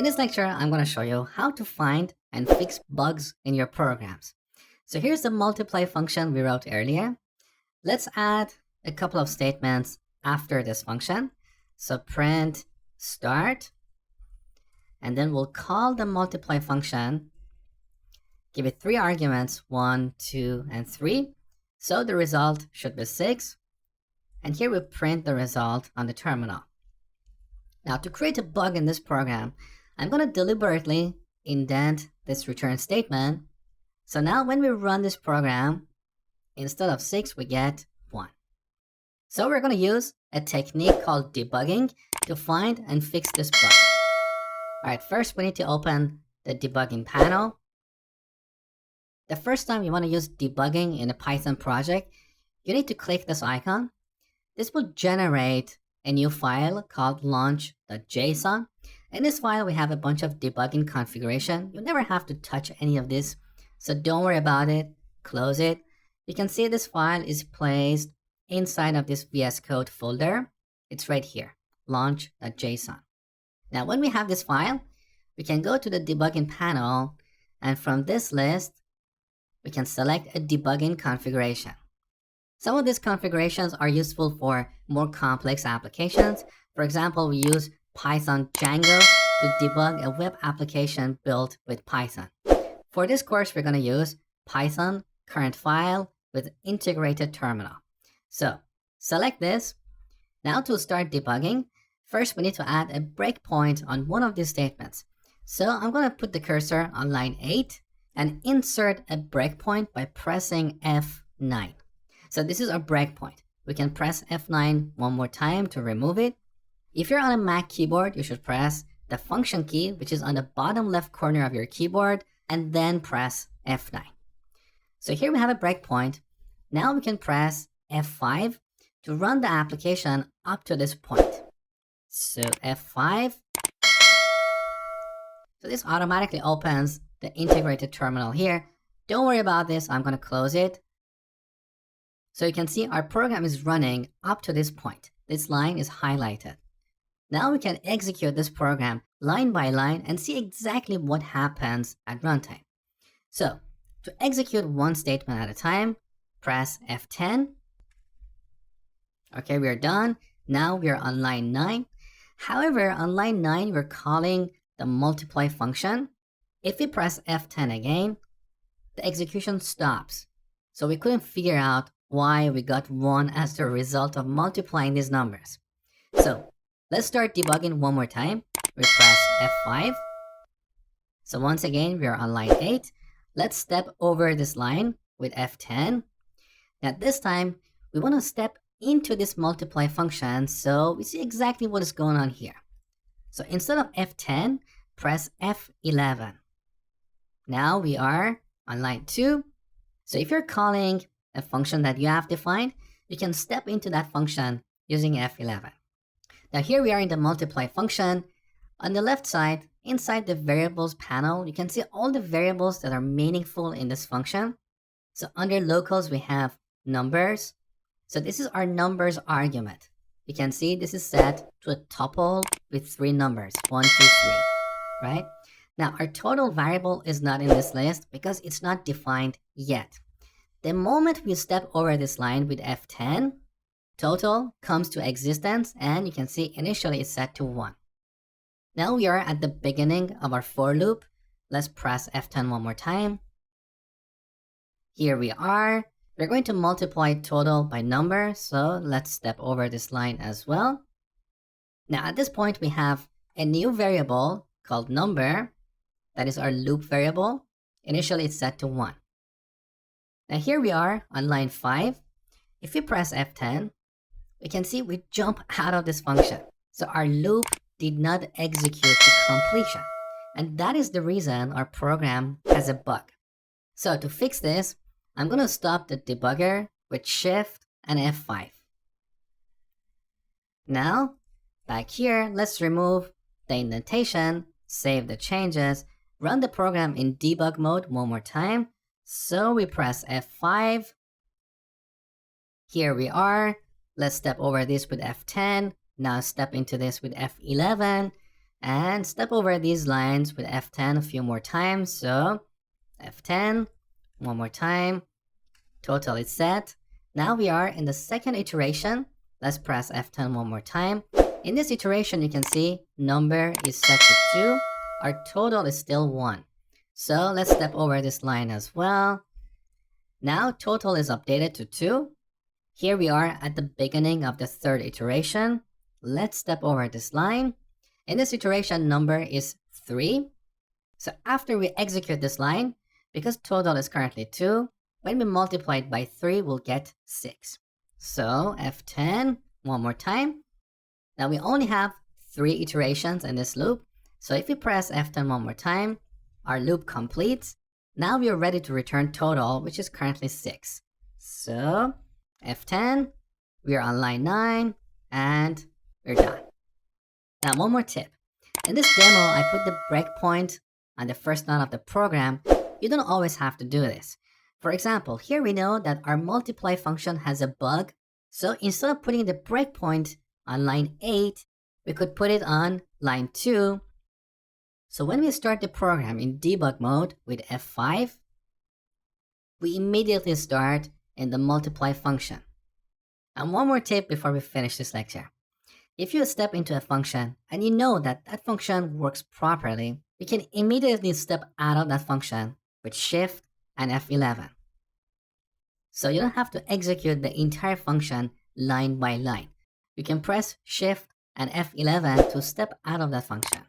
In this lecture, I'm going to show you how to find and fix bugs in your programs. So here's the multiply function we wrote earlier. Let's add a couple of statements after this function. So print start, and then we'll call the multiply function, give it 3 arguments, 1, 2, and 3. So the result should be 6. And here we print the result on the terminal. Now to create a bug in this program, I'm going to deliberately indent this return statement. So now when we run this program, instead of 6, we get 1. So we're going to use a technique called debugging to find and fix this bug. Alright, first we need to open the debugging panel. The first time you want to use debugging in a Python project, you need to click this icon. This will generate a new file called launch.json. In this file, we have a bunch of debugging configuration. You'll never have to touch any of this, so don't worry about it. Close it. You can see this file is placed inside of this VS Code folder. It's right here, launch.json. Now, when we have this file, we can go to the debugging panel, and from this list, we can select a debugging configuration. Some of these configurations are useful for more complex applications. For example, we use Python Django to debug a web application built with Python. For this course, we're going to use Python current file with integrated terminal. So select this. Now to start debugging, first we need to add a breakpoint on one of these statements. So I'm going to put the cursor on line 8 and insert a breakpoint by pressing F9. So this is our breakpoint. We can press F9 one more time to remove it. If you're on a Mac keyboard, you should press the function key, which is on the bottom left corner of your keyboard, and then press F9. So here we have a breakpoint. Now we can press F5 to run the application up to this point. So F5. So this automatically opens the integrated terminal here. Don't worry about this. I'm going to close it. So you can see our program is running up to this point. This line is highlighted. Now we can execute this program line by line and see exactly what happens at runtime. So to execute one statement at a time, press F10. Okay, we are done. Now we are on line 9. However, on line 9, we're calling the multiply function. If we press F10 again, the execution stops. So we couldn't figure out why we got 1 as the result of multiplying these numbers. So let's start debugging one more time. We press F5. So once again, we are on line 8. Let's step over this line with F10. Now this time, we want to step into this multiply function so we see exactly what is going on here. So instead of F10, press F11. Now we are on line 2. So if you're calling a function that you have defined, you can step into that function using F11. Now here we are in the multiply function. On the left side, inside the variables panel, you can see all the variables that are meaningful in this function. So under locals, we have numbers. So this is our numbers argument. You can see this is set to a tuple with 3 numbers, 1, 2, 3, right? Now our total variable is not in this list because it's not defined yet. The moment we step over this line with F10, total comes to existence, and you can see initially it's set to 1. Now we are at the beginning of our for loop. Let's press F10 one more time. Here we are. We're going to multiply total by number, so let's step over this line as well. Now at this point we have a new variable called number. That is our loop variable. Initially it's set to 1. Now here we are on line 5. If we press F10, we can see we jump out of this function. So our loop did not execute to completion. And that is the reason our program has a bug. So to fix this, I'm going to stop the debugger with Shift and F5. Now, back here, let's remove the indentation, save the changes, run the program in debug mode one more time. So we press F5. Here we are. Let's step over this with F10. Now step into this with F11. and step over these lines with F10 a few more times. So F10, one more time, total is set. Now we are in the second iteration. Let's press F10 one more time. In this iteration, you can see number is set to 2. Our total is still 1. So let's step over this line as well. Now total is updated to 2. Here we are at the beginning of the third iteration. Let's step over this line. In this iteration, number is 3. So after we execute this line, because total is currently 2, when we multiply it by 3, we'll get 6. So F10, one more time. Now we only have 3 iterations in this loop. So if we press F10 one more time, our loop completes. Now we are ready to return total, which is currently 6. So F10, we are on line 9, and we're done. Now one more tip. In this demo, I put the breakpoint on the first line of the program. You don't always have to do this. For example, here we know that our multiply function has a bug. So instead of putting the breakpoint on line 8, we could put it on line 2. So when we start the program in debug mode with F5, we immediately start in the multiply function. And one more tip before we finish this lecture. If you step into a function and you know that that function works properly, you can immediately step out of that function with Shift and F11. So you don't have to execute the entire function line by line. You can press Shift and F11 to step out of that function.